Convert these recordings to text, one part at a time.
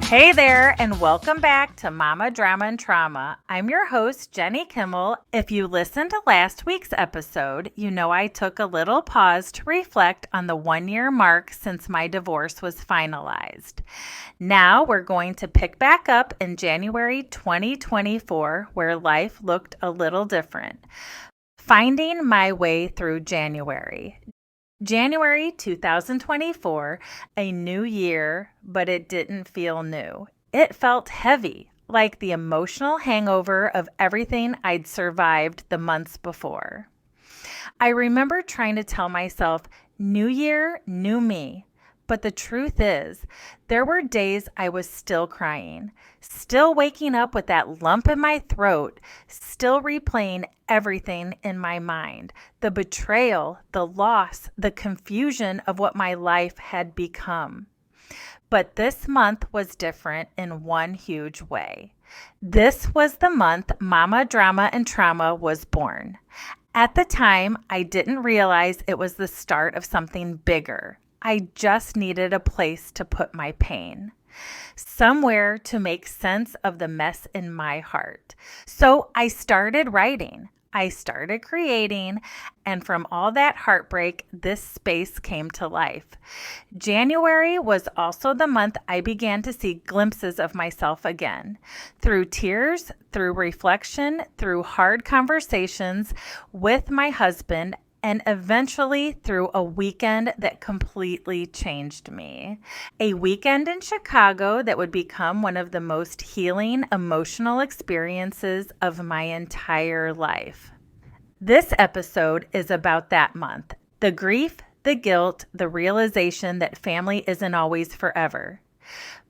Hey there, and welcome back to Momma Drama Trauma. I'm your host, Jenny Kuemmel. If you listened to last week's episode, you know I took a little pause to reflect on the 1-year mark since my divorce was finalized. Now we're going to pick back up in January 2024, where life looked a little different. Finding my way through January. January 2024, a new year, but it didn't feel new. It felt heavy, like the emotional hangover of everything I'd survived the months before. I remember trying to tell myself, new year, new me. But the truth is, there were days I was still crying, still waking up with that lump in my throat, still replaying everything in my mind. The betrayal, the loss, the confusion of what my life had become. But this month was different in one huge way. This was the month Momma Drama and Trauma was born. At the time, I didn't realize it was the start of something bigger. I just needed a place to put my pain, somewhere to make sense of the mess in my heart. So I started writing, I started creating, and from all that heartbreak, this space came to life. January was also the month I began to see glimpses of myself again, through tears, through reflection, through hard conversations with my husband, and eventually through a weekend that completely changed me. A weekend in Chicago that would become one of the most healing emotional experiences of my entire life. This episode is about that month. The grief, the guilt, the realization that family isn't always forever.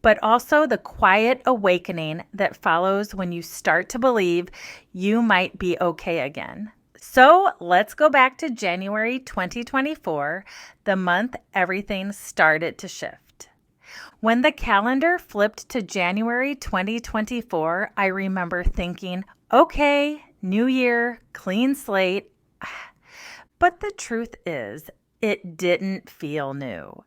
But also the quiet awakening that follows when you start to believe you might be okay again. So let's go back to January 2024, the month everything started to shift. When the calendar flipped to January 2024, I remember thinking, okay, new year, clean slate. But the truth is, it didn't feel new.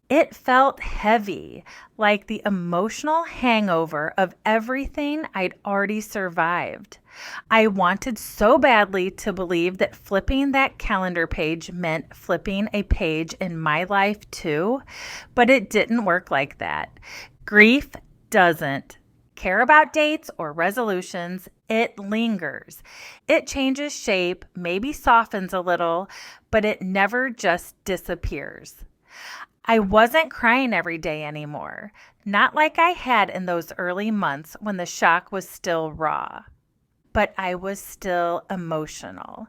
It felt heavy, like the emotional hangover of everything I'd already survived. I wanted so badly to believe that flipping that calendar page meant flipping a page in my life too, but it didn't work like that. Grief doesn't care about dates or resolutions. It lingers. It changes shape, maybe softens a little, but it never just disappears. I wasn't crying every day anymore, not like I had in those early months when the shock was still raw, but I was still emotional.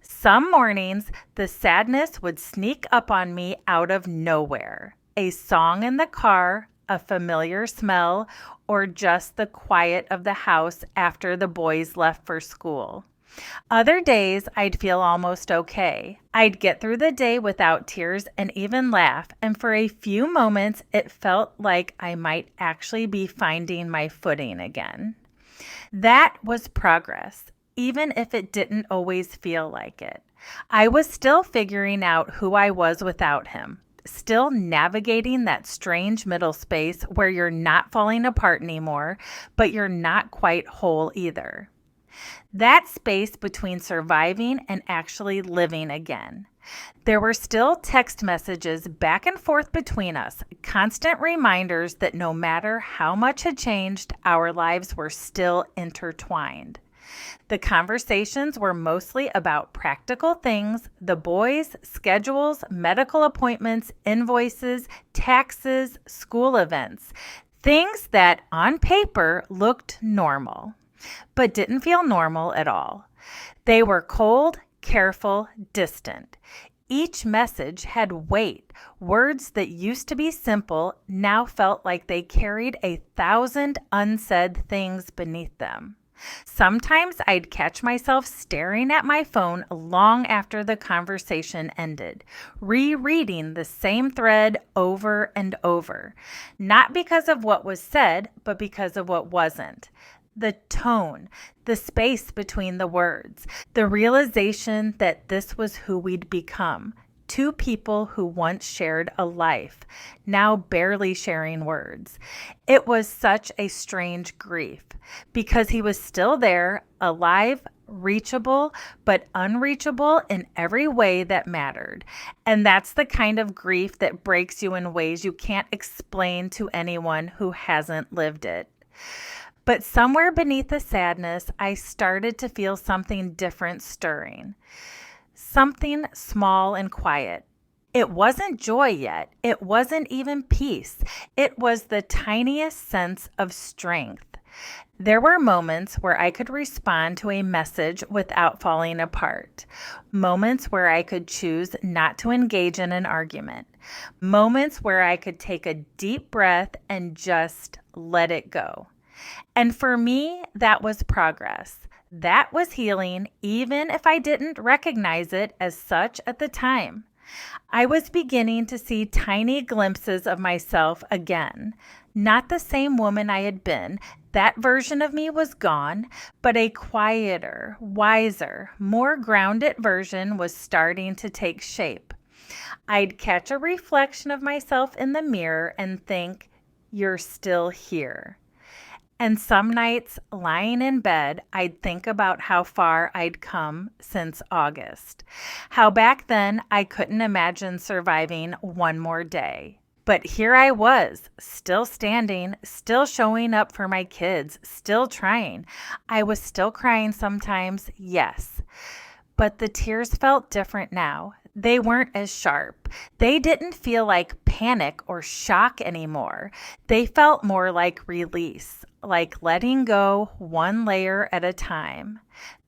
Some mornings, the sadness would sneak up on me out of nowhere. A song in the car, a familiar smell, or just the quiet of the house after the boys left for school. Other days, I'd feel almost okay. I'd get through the day without tears and even laugh, and for a few moments, it felt like I might actually be finding my footing again. That was progress, even if it didn't always feel like it. I was still figuring out who I was without him, still navigating that strange middle space where you're not falling apart anymore, but you're not quite whole either. That space between surviving and actually living again. There were still text messages back and forth between us, constant reminders that no matter how much had changed, our lives were still intertwined. The conversations were mostly about practical things, the boys, schedules, medical appointments, invoices, taxes, school events, things that on paper looked normal, but didn't feel normal at all. They were cold, careful, distant. Each message had weight. Words that used to be simple now felt like they carried 1,000 unsaid things beneath them. Sometimes I'd catch myself staring at my phone long after the conversation ended, rereading the same thread over and over, not because of what was said, but because of what wasn't. The tone, the space between the words, the realization that this was who we'd become. Two people who once shared a life, now barely sharing words. It was such a strange grief because he was still there, alive, reachable, but unreachable in every way that mattered. And that's the kind of grief that breaks you in ways you can't explain to anyone who hasn't lived it. But somewhere beneath the sadness, I started to feel something different stirring. Something small and quiet. It wasn't joy yet. It wasn't even peace. It was the tiniest sense of strength. There were moments where I could respond to a message without falling apart. Moments where I could choose not to engage in an argument. Moments where I could take a deep breath and just let it go. And for me, that was progress. That was healing, even if I didn't recognize it as such at the time. I was beginning to see tiny glimpses of myself again. Not the same woman I had been. That version of me was gone, but a quieter, wiser, more grounded version was starting to take shape. I'd catch a reflection of myself in the mirror and think, "You're still here." And some nights, lying in bed, I'd think about how far I'd come since August. How back then I couldn't imagine surviving one more day. But here I was, still standing, still showing up for my kids, still trying. I was still crying sometimes, yes. But the tears felt different now. They weren't as sharp. They didn't feel like panic or shock anymore. They felt more like release, like letting go one layer at a time.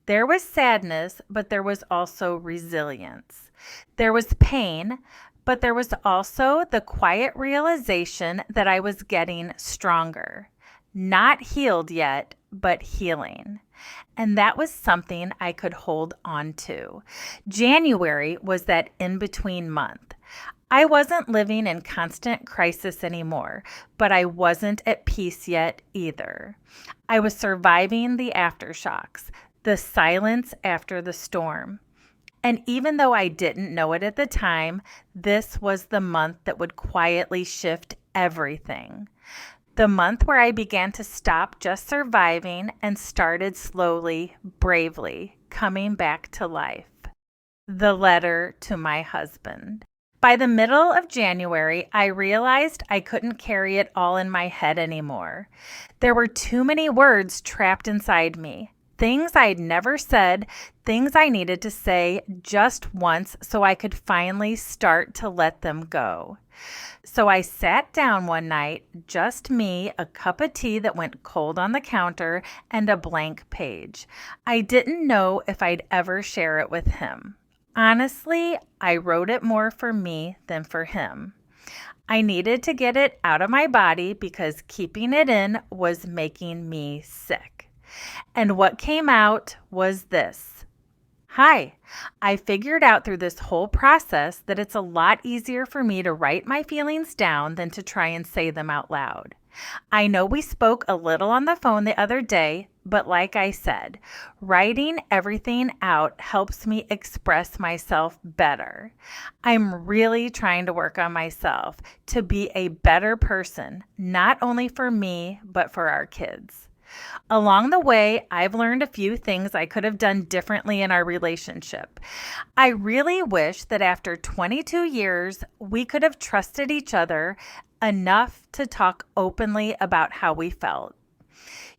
There was sadness, but there was also resilience. There was pain, but there was also the quiet realization that I was getting stronger. Not healed yet, but healing. And that was something I could hold on to. January was that in-between month. I wasn't living in constant crisis anymore, but I wasn't at peace yet either. I was surviving the aftershocks, the silence after the storm. And even though I didn't know it at the time, this was the month that would quietly shift everything. The month where I began to stop just surviving and started slowly, bravely coming back to life. The letter to my husband. By the middle of January, I realized I couldn't carry it all in my head anymore. There were too many words trapped inside me. Things I'd never said, things I needed to say just once so I could finally start to let them go. So I sat down one night, just me, a cup of tea that went cold on the counter, and a blank page. I didn't know if I'd ever share it with him. Honestly, I wrote it more for me than for him. I needed to get it out of my body because keeping it in was making me sick. And what came out was this. Hi, I figured out through this whole process that it's a lot easier for me to write my feelings down than to try and say them out loud. I know we spoke a little on the phone the other day, but like I said, writing everything out helps me express myself better. I'm really trying to work on myself to be a better person, not only for me, but for our kids. Along the way, I've learned a few things I could have done differently in our relationship. I really wish that after 22 years, we could have trusted each other enough to talk openly about how we felt.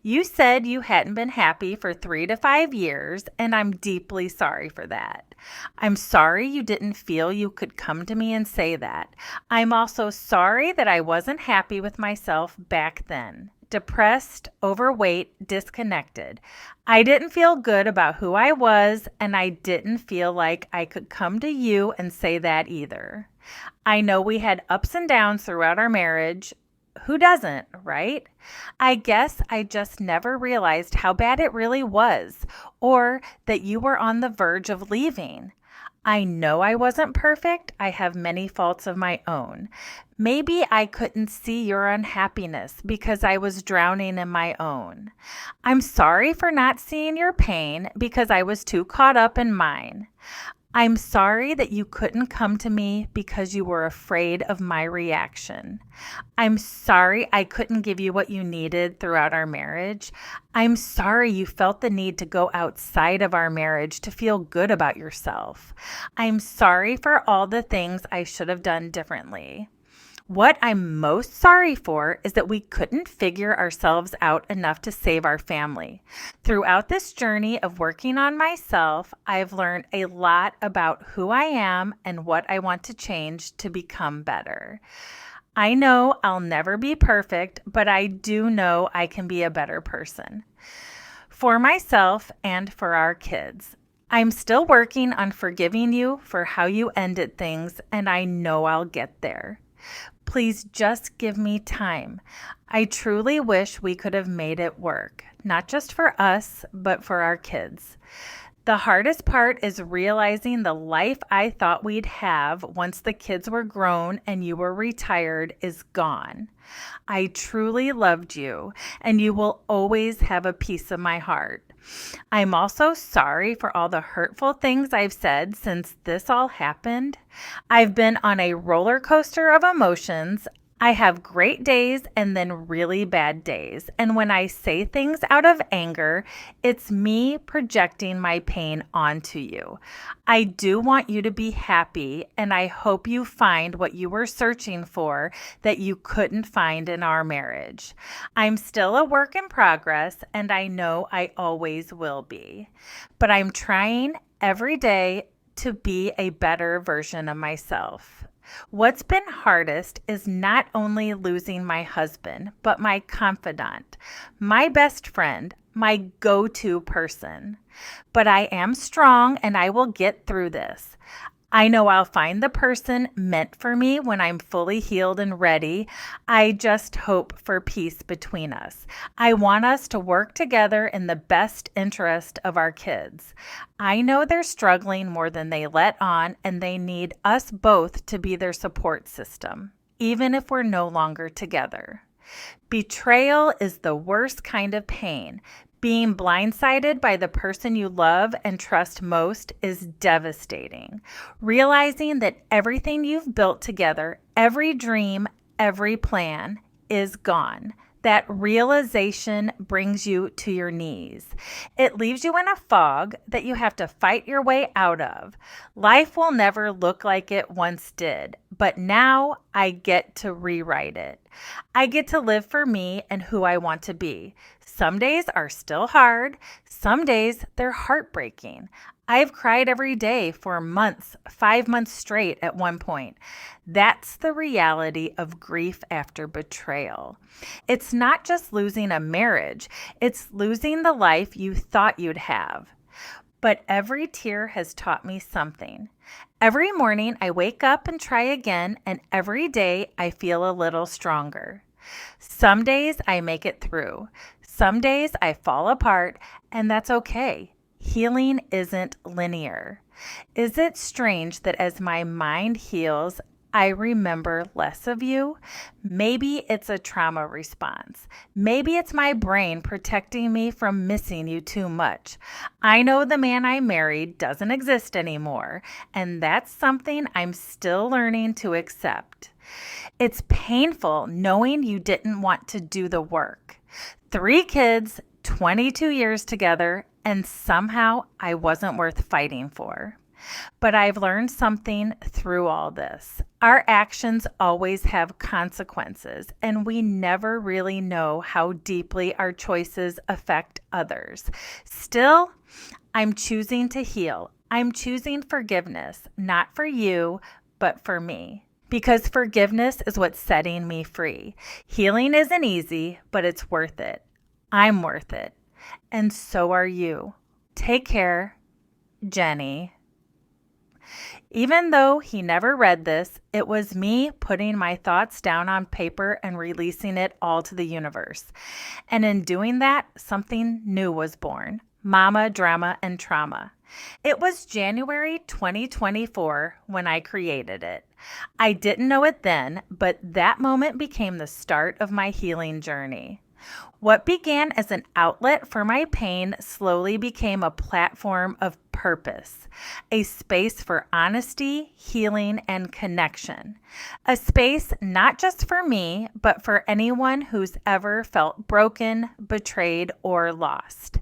You said you hadn't been happy for 3 to 5 years, and I'm deeply sorry for that. I'm sorry you didn't feel you could come to me and say that. I'm also sorry that I wasn't happy with myself back then. Depressed, overweight, disconnected. I didn't feel good about who I was, and I didn't feel like I could come to you and say that either. I know we had ups and downs throughout our marriage. Who doesn't, right? I guess I just never realized how bad it really was, or that you were on the verge of leaving. I know I wasn't perfect. I have many faults of my own. Maybe I couldn't see your unhappiness because I was drowning in my own. I'm sorry for not seeing your pain because I was too caught up in mine. I'm sorry that you couldn't come to me because you were afraid of my reaction. I'm sorry I couldn't give you what you needed throughout our marriage. I'm sorry you felt the need to go outside of our marriage to feel good about yourself. I'm sorry for all the things I should have done differently. What I'm most sorry for is that we couldn't figure ourselves out enough to save our family. Throughout this journey of working on myself, I've learned a lot about who I am and what I want to change to become better. I know I'll never be perfect, but I do know I can be a better person for myself and for our kids. I'm still working on forgiving you for how you ended things, and I know I'll get there. Please just give me time. I truly wish we could have made it work, not just for us, but for our kids. The hardest part is realizing the life I thought we'd have once the kids were grown and you were retired is gone. I truly loved you, and you will always have a piece of my heart. I'm also sorry for all the hurtful things I've said since this all happened. I've been on a roller coaster of emotions. I have great days and then really bad days. And when I say things out of anger, it's me projecting my pain onto you. I do want you to be happy, and I hope you find what you were searching for that you couldn't find in our marriage. I'm still a work in progress, and I know I always will be. But I'm trying every day to be a better version of myself. What's been hardest is not only losing my husband, but my confidant, my best friend, my go-to person. But I am strong and I will get through this. I know I'll find the person meant for me when I'm fully healed and ready. I just hope for peace between us. I want us to work together in the best interest of our kids. I know they're struggling more than they let on, and they need us both to be their support system, even if we're no longer together. Betrayal is the worst kind of pain. Being blindsided by the person you love and trust most is devastating. Realizing that everything you've built together, every dream, every plan, is gone. That realization brings you to your knees. It leaves you in a fog that you have to fight your way out of. Life will never look like it once did, but now I get to rewrite it. I get to live for me and who I want to be. Some days are still hard. Some days they're heartbreaking. I've cried every day for months, 5 months straight at one point. That's the reality of grief after betrayal. It's not just losing a marriage, it's losing the life you thought you'd have. But every tear has taught me something. Every morning I wake up and try again, and every day I feel a little stronger. Some days I make it through. Some days I fall apart, and that's okay. Healing isn't linear. Is it strange that as my mind heals, I remember less of you? Maybe it's a trauma response. Maybe it's my brain protecting me from missing you too much. I know the man I married doesn't exist anymore, and that's something I'm still learning to accept. It's painful knowing you didn't want to do the work. 3 kids, 22 years together, and somehow I wasn't worth fighting for. But I've learned something through all this. Our actions always have consequences, and we never really know how deeply our choices affect others. Still, I'm choosing to heal. I'm choosing forgiveness, not for you, but for me. Because forgiveness is what's setting me free. Healing isn't easy, but it's worth it. I'm worth it. And so are you. Take care, Jenny. Even though he never read this, it was me putting my thoughts down on paper and releasing it all to the universe. And in doing that, something new was born. Momma Drama and Trauma. It was January 2024 when I created it. I didn't know it then, but that moment became the start of my healing journey. What began as an outlet for my pain slowly became a platform of purpose, a space for honesty, healing, and connection. A space not just for me, but for anyone who's ever felt broken, betrayed, or lost.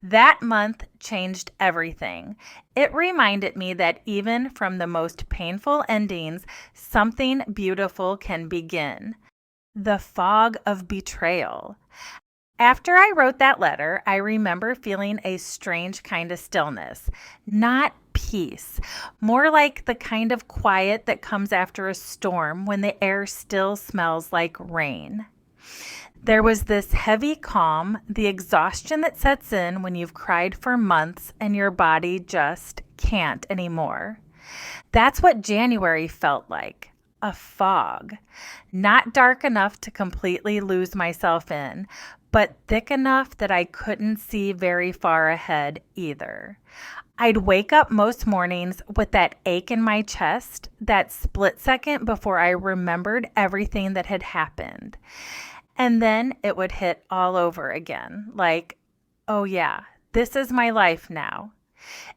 That month changed everything. It reminded me that even from the most painful endings, something beautiful can begin. The fog of betrayal. After I wrote that letter, I remember feeling a strange kind of stillness, not peace, more like the kind of quiet that comes after a storm when the air still smells like rain. There was this heavy calm, the exhaustion that sets in when you've cried for months and your body just can't anymore. That's what January felt like. A fog, not dark enough to completely lose myself in, but thick enough that I couldn't see very far ahead either. I'd wake up most mornings with that ache in my chest, that split second before I remembered everything that had happened. And then it would hit all over again, like, oh yeah, this is my life now.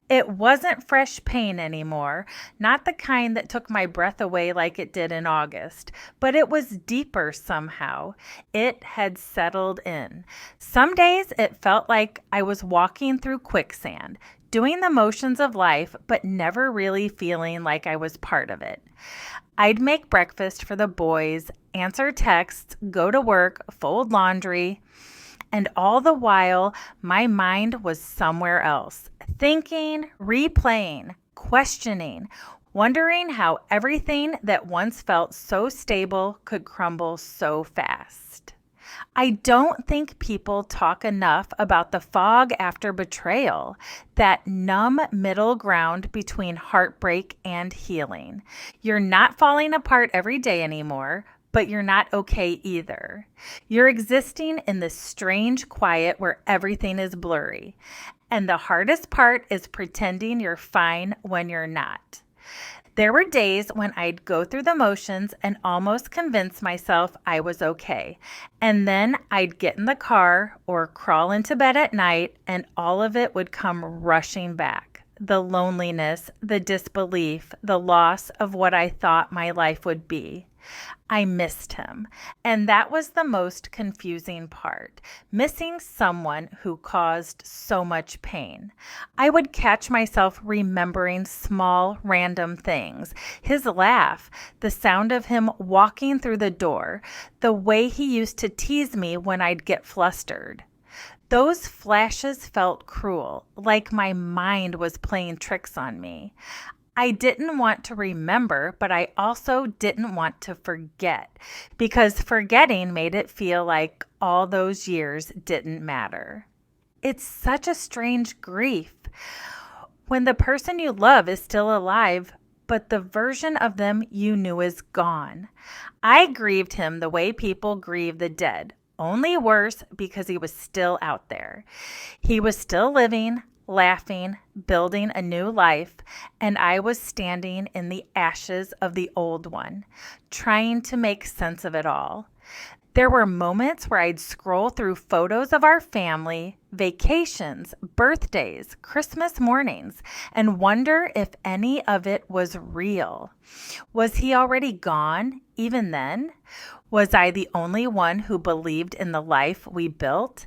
It wasn't fresh pain anymore, not the kind that took my breath away like it did in August, but it was deeper somehow. It had settled in. Some days it felt like I was walking through quicksand, doing the motions of life, but never really feeling like I was part of it. I'd make breakfast for the boys, answer texts, go to work, fold laundry, and all the while, my mind was somewhere else, thinking, replaying, questioning, wondering how everything that once felt so stable could crumble so fast. I don't think people talk enough about the fog after betrayal, that numb middle ground between heartbreak and healing. You're not falling apart every day anymore, but you're not okay either. You're existing in this strange quiet where everything is blurry. And the hardest part is pretending you're fine when you're not. There were days when I'd go through the motions and almost convince myself I was okay. And then I'd get in the car or crawl into bed at night and all of it would come rushing back. The loneliness, the disbelief, the loss of what I thought my life would be. I missed him, and that was the most confusing part, missing someone who caused so much pain. I would catch myself remembering small, random things, his laugh, the sound of him walking through the door, the way he used to tease me when I'd get flustered. Those flashes felt cruel, like my mind was playing tricks on me. I didn't want to remember, but I also didn't want to forget, because forgetting made it feel like all those years didn't matter. It's such a strange grief when the person you love is still alive, but the version of them you knew is gone. I grieved him the way people grieve the dead, only worse because he was still out there. He was still living, laughing, building a new life, and I was standing in the ashes of the old one, trying to make sense of it all. There were moments where I'd scroll through photos of our family, vacations, birthdays, Christmas mornings, and wonder if any of it was real. Was he already gone even then? Was I the only one who believed in the life we built?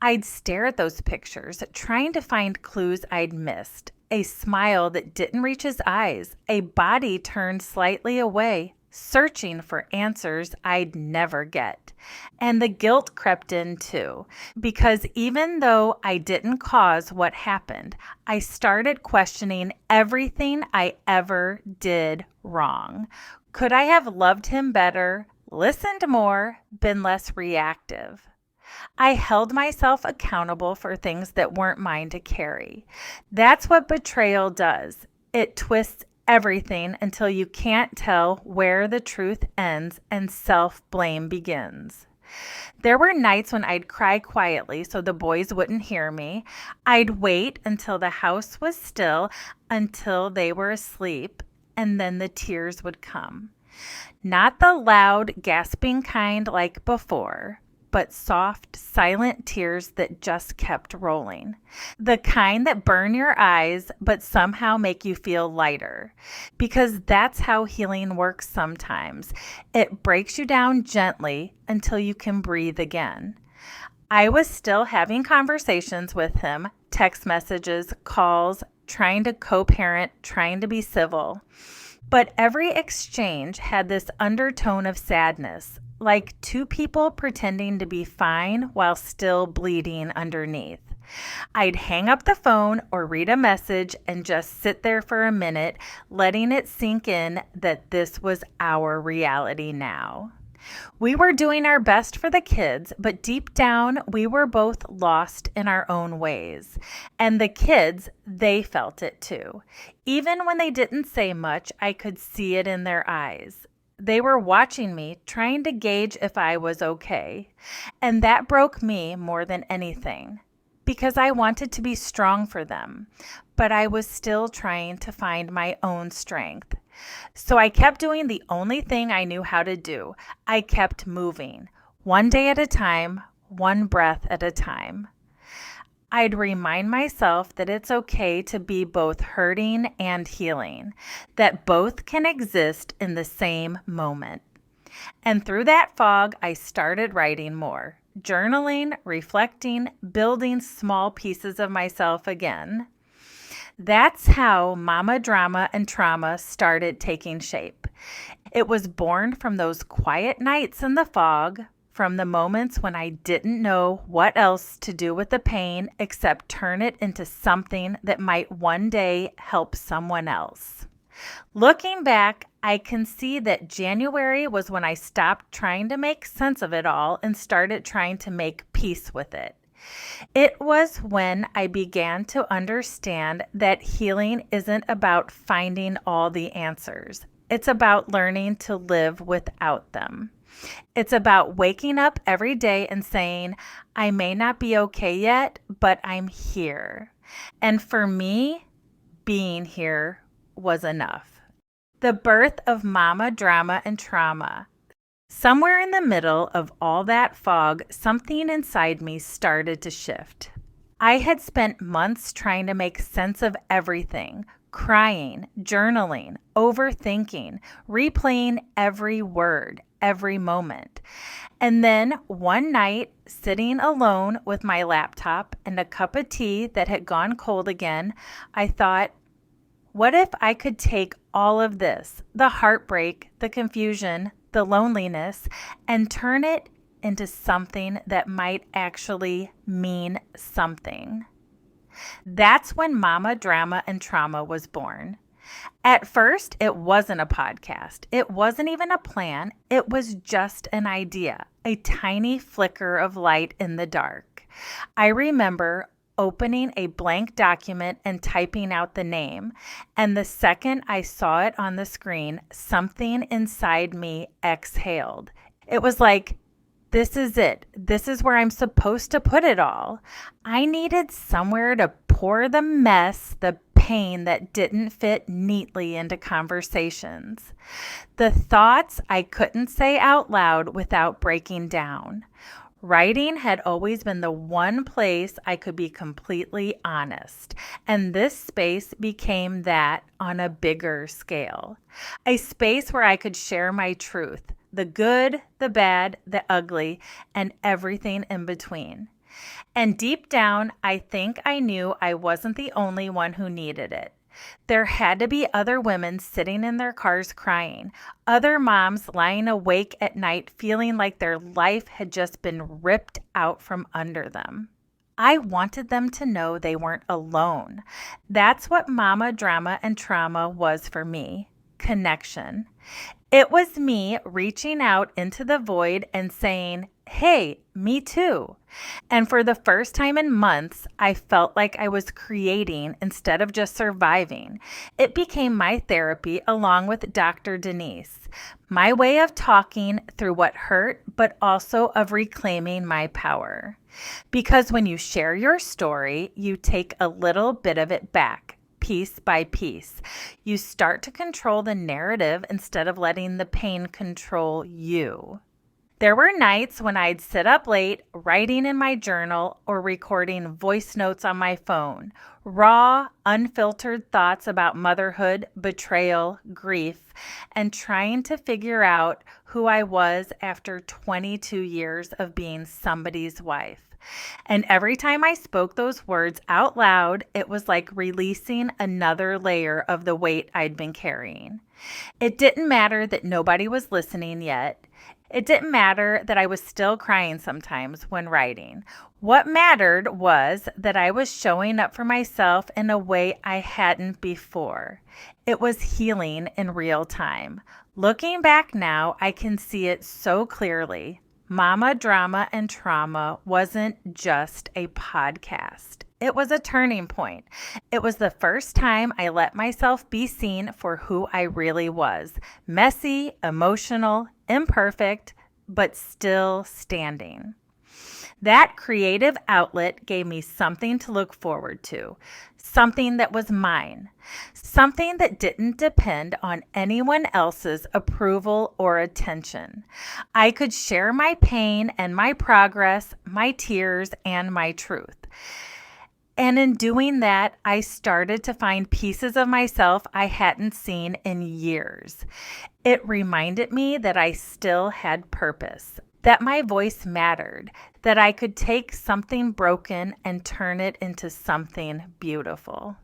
I'd stare at those pictures, trying to find clues I'd missed. A smile that didn't reach his eyes, a body turned slightly away, searching for answers I'd never get. And the guilt crept in too, because even though I didn't cause what happened, I started questioning everything I ever did wrong. Could I have loved him better, listened more, been less reactive? I held myself accountable for things that weren't mine to carry. That's what betrayal does. It twists everything until you can't tell where the truth ends and self-blame begins. There were nights when I'd cry quietly so the boys wouldn't hear me. I'd wait until the house was still, until they were asleep, and then the tears would come. Not the loud, gasping kind like before, but soft, silent tears that just kept rolling. The kind that burn your eyes, but somehow make you feel lighter. Because that's how healing works sometimes. It breaks you down gently until you can breathe again. I was still having conversations with him, text messages, calls, trying to co-parent, trying to be civil. But every exchange had this undertone of sadness, like two people pretending to be fine while still bleeding underneath. I'd hang up the phone or read a message and just sit there for a minute, letting it sink in that this was our reality now. We were doing our best for the kids, but deep down, we were both lost in our own ways. And the kids, they felt it too. Even when they didn't say much, I could see it in their eyes. They were watching me, trying to gauge if I was okay. And that broke me more than anything, because I wanted to be strong for them, but I was still trying to find my own strength. So I kept doing the only thing I knew how to do. I kept moving, one day at a time, one breath at a time. I'd remind myself that it's okay to be both hurting and healing, that both can exist in the same moment. And through that fog, I started writing more, journaling, reflecting, building small pieces of myself again. That's how Momma Drama and Trauma started taking shape. It was born from those quiet nights in the fog, from the moments when I didn't know what else to do with the pain except turn it into something that might one day help someone else. Looking back, I can see that January was when I stopped trying to make sense of it all and started trying to make peace with it. It was when I began to understand that healing isn't about finding all the answers. It's about learning to live without them. It's about waking up every day and saying, I may not be okay yet, but I'm here. And for me, being here was enough. The birth of Momma Drama and Trauma. Somewhere in the middle of all that fog, something inside me started to shift. I had spent months trying to make sense of everything, crying, journaling, overthinking, replaying every word, every moment. And then one night, sitting alone with my laptop and a cup of tea that had gone cold again, I thought, what if I could take all of this, the heartbreak, the confusion, the loneliness, and turn it into something that might actually mean something? That's when Momma Drama and Trauma was born. At first, it wasn't a podcast. It wasn't even a plan. It was just an idea, a tiny flicker of light in the dark. I remember opening a blank document and typing out the name, and the second I saw it on the screen, something inside me exhaled. It was like, this is it. This is where I'm supposed to put it all. I needed somewhere to pour the mess, the pain that didn't fit neatly into conversations. The thoughts I couldn't say out loud without breaking down. Writing had always been the one place I could be completely honest, and this space became that on a bigger scale. A space where I could share my truth, the good, the bad, the ugly, and everything in between. And deep down, I think I knew I wasn't the only one who needed it. There had to be other women sitting in their cars crying, other moms lying awake at night feeling like their life had just been ripped out from under them. I wanted them to know they weren't alone. That's what Momma Drama and Trauma was for me, connection. It was me reaching out into the void and saying, hey, me too. And for the first time in months, I felt like I was creating instead of just surviving. It became my therapy along with Dr. Denise, my way of talking through what hurt, but also of reclaiming my power. Because when you share your story, you take a little bit of it back. Piece by piece. You start to control the narrative instead of letting the pain control you. There were nights when I'd sit up late, writing in my journal or recording voice notes on my phone, raw, unfiltered thoughts about motherhood, betrayal, grief, and trying to figure out who I was after 22 years of being somebody's wife. And every time I spoke those words out loud, it was like releasing another layer of the weight I'd been carrying. It didn't matter that nobody was listening yet. It didn't matter that I was still crying sometimes when writing. What mattered was that I was showing up for myself in a way I hadn't before. It was healing in real time. Looking back now, I can see it so clearly. Momma Drama and Trauma wasn't just a podcast. It was a turning point. It was the first time I let myself be seen for who I really was. Messy, emotional, imperfect, but still standing. That creative outlet gave me something to look forward to, something that was mine, something that didn't depend on anyone else's approval or attention. I could share my pain and my progress, my tears and my truth. And in doing that, I started to find pieces of myself I hadn't seen in years. It reminded me that I still had purpose, that my voice mattered, that I could take something broken and turn it into something beautiful.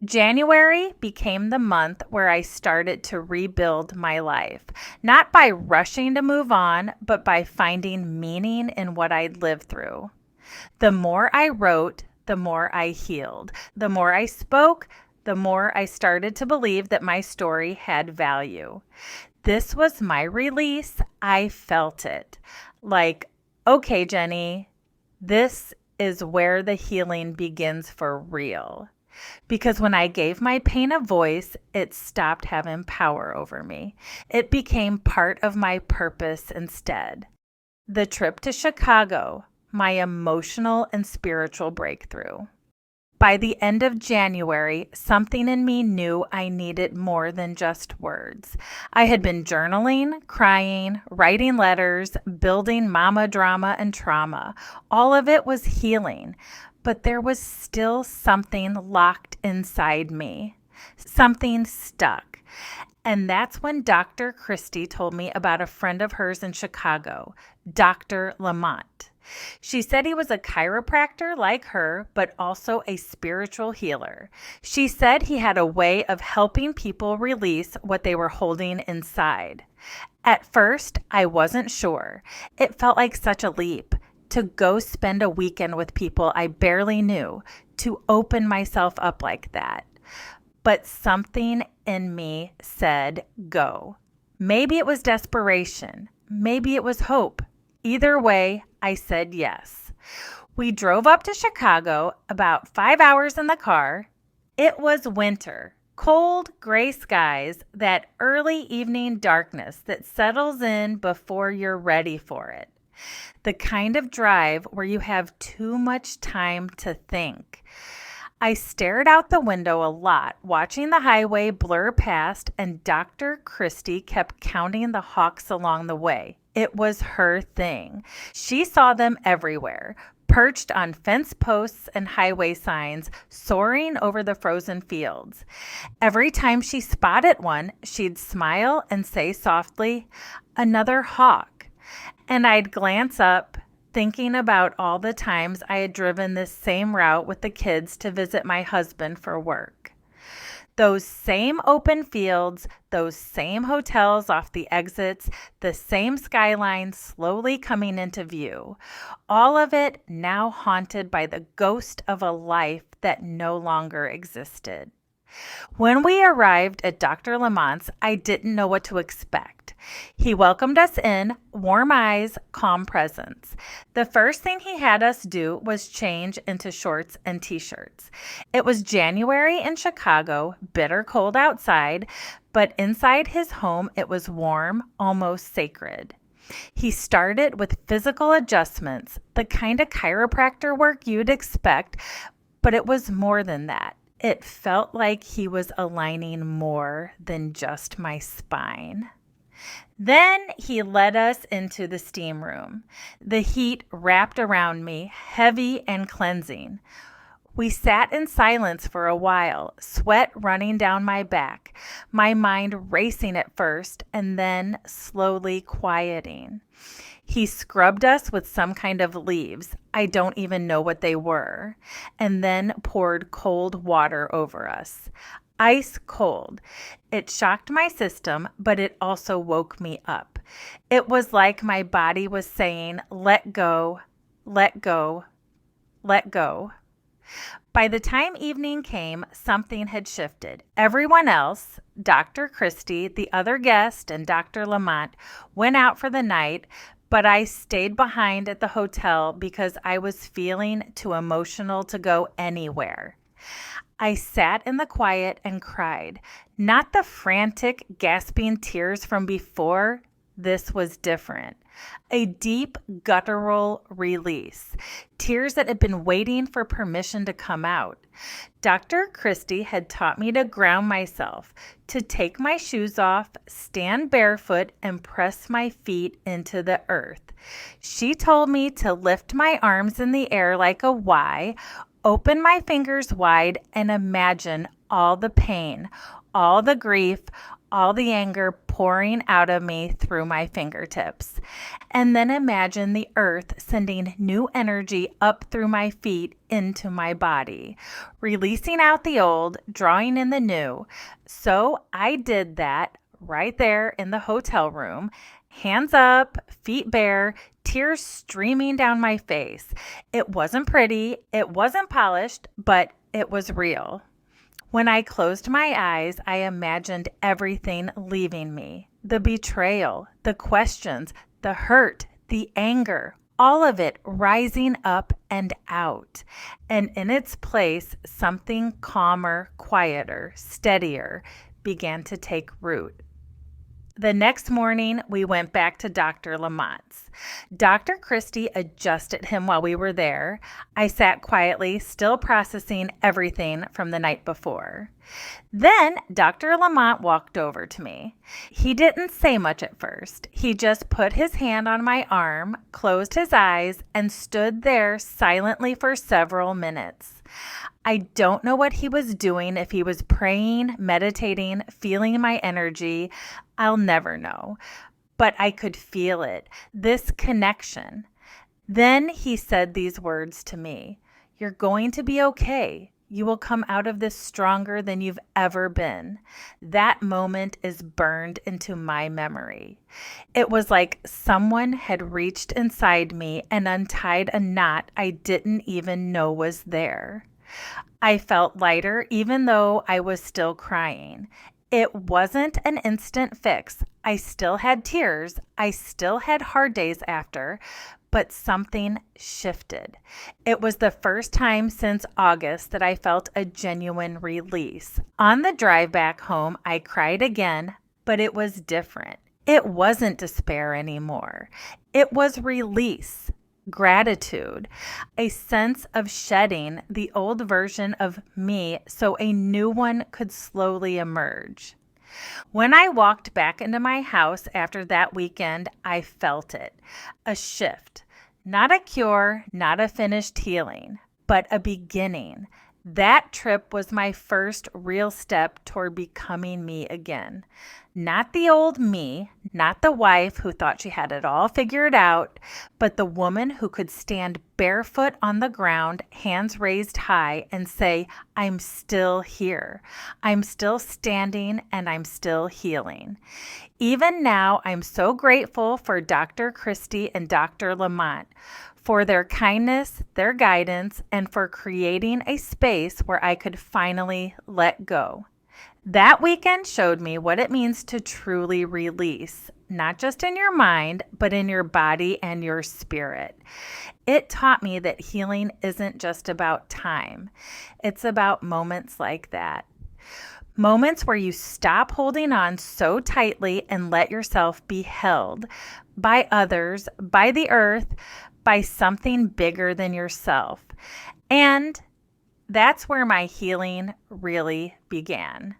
January became the month where I started to rebuild my life, not by rushing to move on, but by finding meaning in what I'd lived through. The more I wrote, the more I healed. The more I spoke, the more I started to believe that my story had value. This was my release. I felt it. Like, okay, Jenny, this is where the healing begins for real. Because when I gave my pain a voice, it stopped having power over me. It became part of my purpose instead. The trip to Chicago, my emotional and spiritual breakthrough. By the end of January, something in me knew I needed more than just words. I had been journaling, crying, writing letters, building Momma Drama and Trauma. All of it was healing, but there was still something locked inside me, something stuck. And that's when Dr. Christie told me about a friend of hers in Chicago, Dr. Lamont. She said he was a chiropractor like her, but also a spiritual healer. She said he had a way of helping people release what they were holding inside. At first, I wasn't sure. It felt like such a leap to go spend a weekend with people I barely knew, to open myself up like that. But something in me said, go. Maybe it was desperation. Maybe it was hope. Either way, I said yes. We drove up to Chicago, about 5 hours in the car. It was winter, cold, gray skies, that early evening darkness that settles in before you're ready for it. The kind of drive where you have too much time to think. I stared out the window a lot, watching the highway blur past, and Dr. Christie kept counting the hawks along the way. It was her thing. She saw them everywhere, perched on fence posts and highway signs, soaring over the frozen fields. Every time she spotted one, she'd smile and say softly, "Another hawk." And I'd glance up, thinking about all the times I had driven this same route with the kids to visit my husband for work. Those same open fields, those same hotels off the exits, the same skyline slowly coming into view. All of it now haunted by the ghost of a life that no longer existed. When we arrived at Dr. Lamont's, I didn't know what to expect. He welcomed us in, warm eyes, calm presence. The first thing he had us do was change into shorts and t-shirts. It was January in Chicago, bitter cold outside, but inside his home it was warm, almost sacred. He started with physical adjustments, the kind of chiropractor work you'd expect, but it was more than that. It felt like he was aligning more than just my spine. Then he led us into the steam room. The heat wrapped around me, heavy and cleansing. We sat in silence for a while, sweat running down my back, my mind racing at first and then slowly quieting. He scrubbed us with some kind of leaves. I don't even know what they were, and then poured cold water over us. Ice cold. It shocked my system, but it also woke me up. It was like my body was saying, let go, let go, let go. By the time evening came, something had shifted. Everyone else, Dr. Christie, the other guest, and Dr. Lamont, went out for the night, but I stayed behind at the hotel because I was feeling too emotional to go anywhere. I sat in the quiet and cried. Not the frantic, gasping tears from before. This was different. A deep, guttural release. Tears that had been waiting for permission to come out. Dr. Christie had taught me to ground myself, to take my shoes off, stand barefoot, and press my feet into the earth. She told me to lift my arms in the air like a Y, open my fingers wide, and imagine all the pain, all the grief, all the anger pouring out of me through my fingertips. And then imagine the earth sending new energy up through my feet into my body, releasing out the old, drawing in the new. So I did that right there in the hotel room, hands up, feet bare, tears streaming down my face. It wasn't pretty, it wasn't polished, but it was real. When I closed my eyes, I imagined everything leaving me. The betrayal, the questions, the hurt, the anger, all of it rising up and out. And in its place, something calmer, quieter, steadier began to take root. The next morning, we went back to Dr. Lamont's. Dr. Christie adjusted him while we were there. I sat quietly, still processing everything from the night before. Then Dr. Lamont walked over to me. He didn't say much at first. He just put his hand on my arm, closed his eyes, and stood there silently for several minutes. I don't know what he was doing, if he was praying, meditating, feeling my energy. I'll never know. But I could feel it, this connection. Then he said these words to me. You're going to be okay. You will come out of this stronger than you've ever been. That moment is burned into my memory. It was like someone had reached inside me and untied a knot I didn't even know was there. I felt lighter even though I was still crying. It wasn't an instant fix. I still had tears. I still had hard days after, but something shifted. It was the first time since August that I felt a genuine release. On the drive back home, I cried again, but it was different. It wasn't despair anymore. It was release. Gratitude, a sense of shedding the old version of me so a new one could slowly emerge. When I walked back into my house after that weekend, I felt it. A shift. Not a cure, not a finished healing, but a beginning. That trip was my first real step toward becoming me again. Not the old me, not the wife who thought she had it all figured out, but the woman who could stand barefoot on the ground, hands raised high, and say, I'm still here. I'm still standing and I'm still healing. Even now, I'm so grateful for Dr. Christie and Dr. Lamont, for their kindness, their guidance, and for creating a space where I could finally let go. That weekend showed me what it means to truly release, not just in your mind, but in your body and your spirit. It taught me that healing isn't just about time. It's about moments like that. Moments where you stop holding on so tightly and let yourself be held by others, by the earth, by something bigger than yourself. And that's where my healing really began.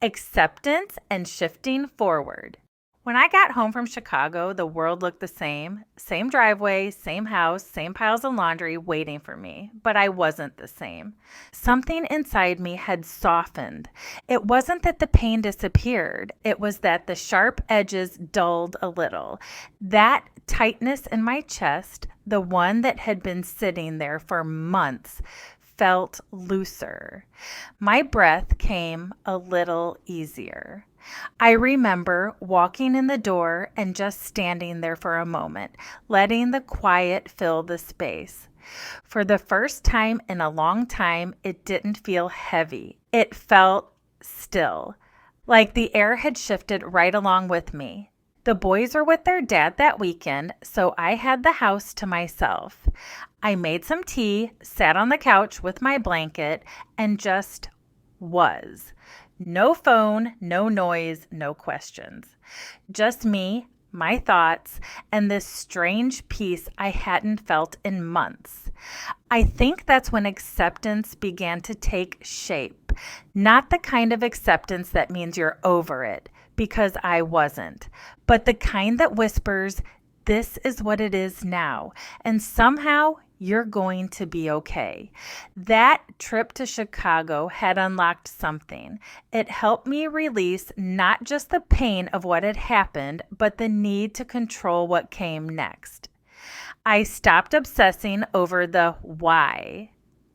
Acceptance and shifting forward. When I got home from Chicago, the world looked the same. Same driveway, same house, same piles of laundry waiting for me. But I wasn't the same. Something inside me had softened. It wasn't that the pain disappeared. It was that the sharp edges dulled a little. That tightness in my chest, the one that had been sitting there for months, felt looser. My breath came a little easier. I remember walking in the door and just standing there for a moment, letting the quiet fill the space. For the first time in a long time, it didn't feel heavy. It felt still, like the air had shifted right along with me. The boys were with their dad that weekend, so I had the house to myself. I made some tea, sat on the couch with my blanket, and just was. No phone, no noise, no questions. Just me, my thoughts, and this strange peace I hadn't felt in months. I think that's when acceptance began to take shape. Not the kind of acceptance that means you're over it, because I wasn't, but the kind that whispers, this is what it is now, and somehow you're going to be okay. That trip to Chicago had unlocked something. It helped me release not just the pain of what had happened, but the need to control what came next. I stopped obsessing over the why.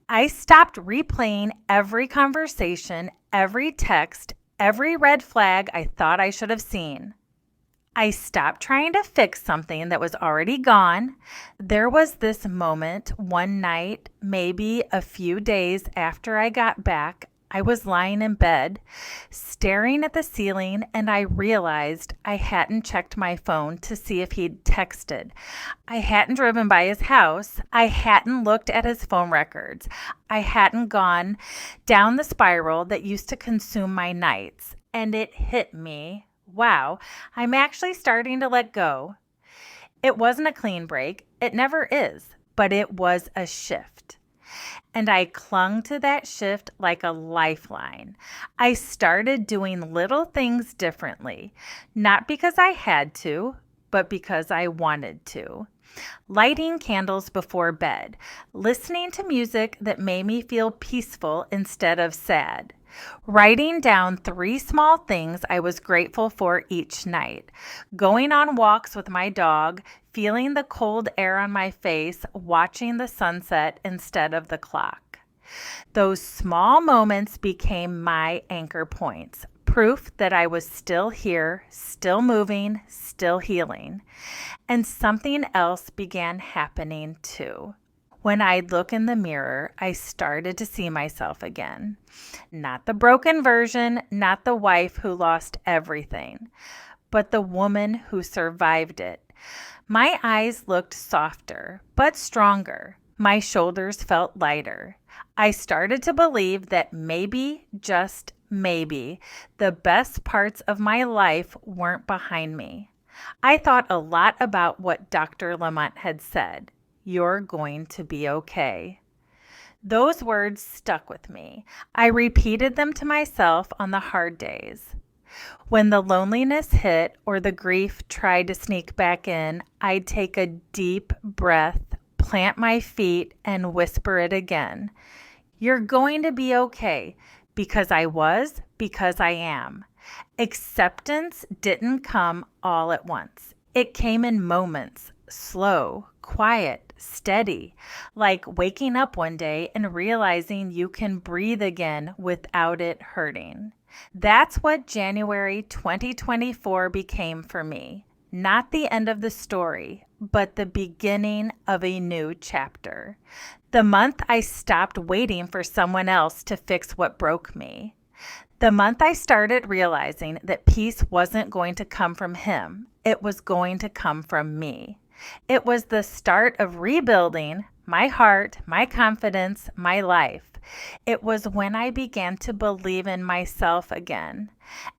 I stopped replaying every conversation, every text, every red flag I thought I should have seen. I stopped trying to fix something that was already gone. There was this moment one night, maybe a few days after I got back, I was lying in bed, staring at the ceiling, and I realized I hadn't checked my phone to see if he'd texted. I hadn't driven by his house. I hadn't looked at his phone records. I hadn't gone down the spiral that used to consume my nights. And it hit me. Wow, I'm actually starting to let go. It wasn't a clean break. It never is, but it was a shift. And I clung to that shift like a lifeline. I started doing little things differently, not because I had to, but because I wanted to. Lighting candles before bed, listening to music that made me feel peaceful instead of sad. Writing down 3 small things I was grateful for each night. Going on walks with my dog, feeling the cold air on my face, watching the sunset instead of the clock. Those small moments became my anchor points, proof that I was still here, still moving, still healing. And something else began happening too. When I'd look in the mirror, I started to see myself again. Not the broken version, not the wife who lost everything, but the woman who survived it. My eyes looked softer, but stronger. My shoulders felt lighter. I started to believe that maybe, just maybe, the best parts of my life weren't behind me. I thought a lot about what Dr. Lamont had said. You're going to be okay. Those words stuck with me. I repeated them to myself on the hard days. When the loneliness hit or the grief tried to sneak back in, I'd take a deep breath, plant my feet, and whisper it again. You're going to be okay, because I was, because I am. Acceptance didn't come all at once. It came in moments, slow, quiet, steady, like waking up one day and realizing you can breathe again without it hurting. That's what January 2024 became for me. Not the end of the story, but the beginning of a new chapter. The month I stopped waiting for someone else to fix what broke me. The month I started realizing that peace wasn't going to come from him, it was going to come from me. It was the start of rebuilding my heart, my confidence, my life. It was when I began to believe in myself again.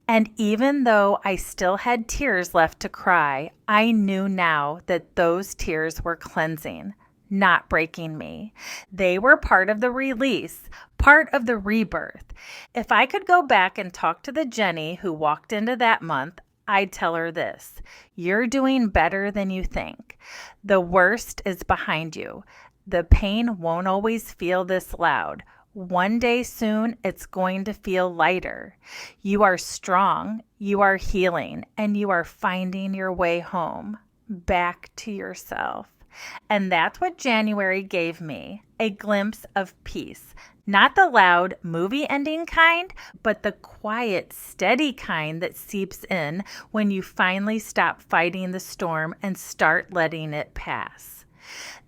And even though I still had tears left to cry, I knew now that those tears were cleansing, not breaking me. They were part of the release, part of the rebirth. If I could go back and talk to the Jenny who walked into that month, I'd tell her this: you're doing better than you think. The worst is behind you. The pain won't always feel this loud. One day soon, it's going to feel lighter. You are strong, you are healing, and you are finding your way home, back to yourself. And that's what January gave me, a glimpse of peace. Not the loud movie ending kind, but the quiet, steady kind that seeps in when you finally stop fighting the storm and start letting it pass.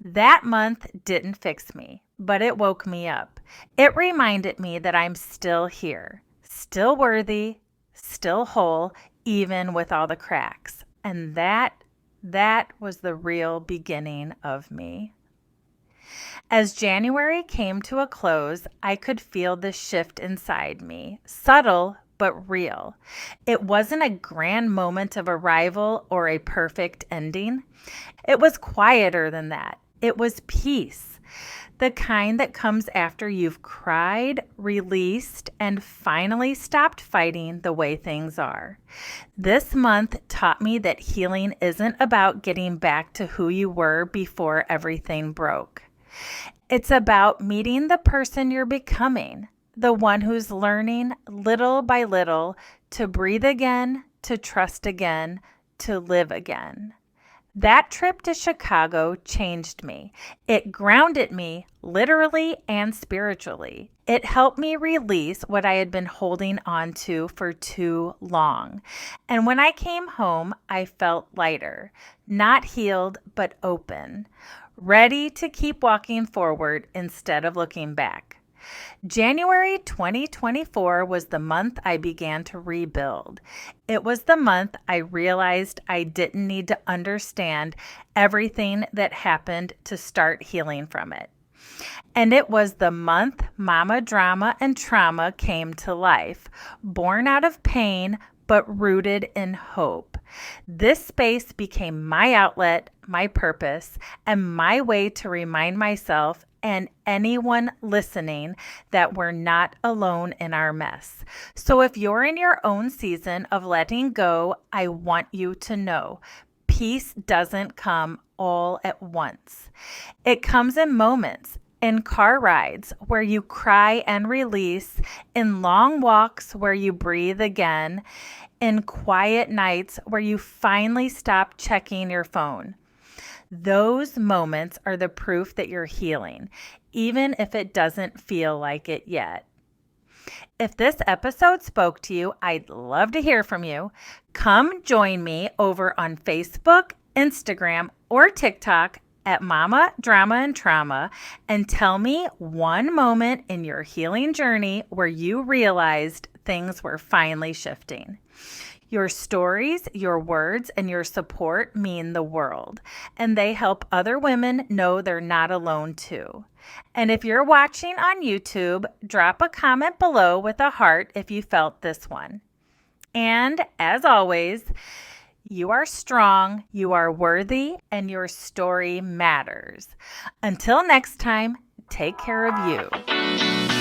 That month didn't fix me, but it woke me up. It reminded me that I'm still here, still worthy, still whole, even with all the cracks. And that was the real beginning of me. As January came to a close, I could feel the shift inside me, subtle but real. It wasn't a grand moment of arrival or a perfect ending. It was quieter than that. It was peace, the kind that comes after you've cried, released, and finally stopped fighting the way things are. This month taught me that healing isn't about getting back to who you were before everything broke. It's about meeting the person you're becoming, the one who's learning little by little to breathe again, to trust again, to live again. That trip to Chicago changed me. It grounded me literally and spiritually. It helped me release what I had been holding on to for too long. And when I came home, I felt lighter, not healed, but open, ready to keep walking forward instead of looking back. January 2024 was the month I began to rebuild. It was the month I realized I didn't need to understand everything that happened to start healing from it. And it was the month Momma Drama and Trauma came to life, born out of pain, but rooted in hope. This space became my outlet, my purpose, and my way to remind myself and anyone listening that we're not alone in our mess. So if you're in your own season of letting go, I want you to know peace doesn't come all at once. It comes in moments, in car rides where you cry and release, in long walks where you breathe again, in quiet nights where you finally stop checking your phone. Those moments are the proof that you're healing, even if it doesn't feel like it yet. If this episode spoke to you, I'd love to hear from you. Come join me over on Facebook, Instagram, or TikTok at Momma Drama and Trauma and tell me one moment in your healing journey where you realized things were finally shifting. Your stories, your words, and your support mean the world, and they help other women know they're not alone too. And if you're watching on YouTube, drop a comment below with a heart if you felt this one. And as always, you are strong, you are worthy, and your story matters. Until next time, take care of you.